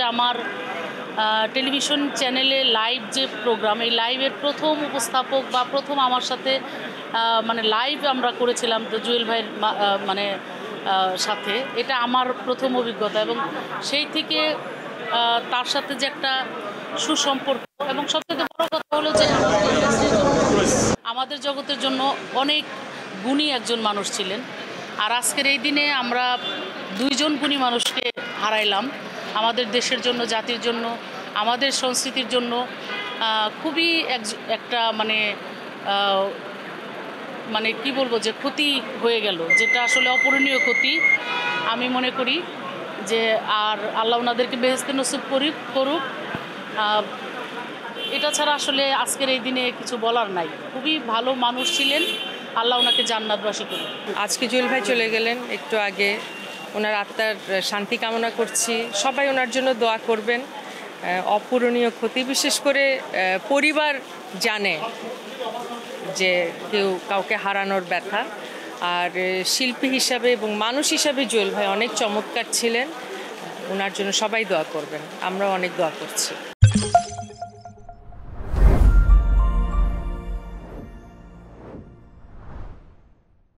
আমার টেলিভিশন চ্যানেলে লাইভ যে প্রোগ্রাম, এই লাইভের প্রথম উপস্থাপক বা প্রথম আমার সাথে মানে লাইভ আমরা করেছিলাম তো জুয়েল ভাইয়ের মানে সাথে, এটা আমার প্রথম অভিজ্ঞতা এবং সেই থেকে তার সাথে যে একটা সুসম্পর্ক এবং সবথেকে বড় কথা হলো যে আমাদের জগতের জন্য অনেক গুণী একজন মানুষ ছিলেন। আর আজকের এই দিনে আমরা দুইজন গুণী মানুষকে হারাইলাম আমাদের দেশের জন্য, জাতির জন্য, আমাদের সংস্কৃতির জন্য। খুবই একটা মানে মানে কি বলবো, যে ক্ষতি হয়ে গেল, যেটা আসলে অপূরণীয় ক্ষতি আমি মনে করি। যে আর আল্লাহ ওনাদেরকে বেহেশতে নসিব করুক। এটা ছাড়া আসলে আজকের এই দিনে কিছু বলার নাই। খুবই ভালো মানুষ ছিলেন, আল্লাহ ওনাকে জান্নাতবাসী করুন। আজকে জুয়েল ভাই চলে গেলেন একটু আগে, ওনার আত্মার শান্তি কামনা করছি। সবাই ওনার জন্য দোয়া করবেন। অপূরণীয় ক্ষতি, বিশেষ করে পরিবার জানে যে কেউ কাউকে হারানোর ব্যথা। আর শিল্পী হিসাবে এবং মানুষ হিসাবে জুয়েল ভাই অনেক চমৎকার ছিলেন। ওনার জন্য সবাই দোয়া করবেন, আমরাও অনেক দোয়া করছি।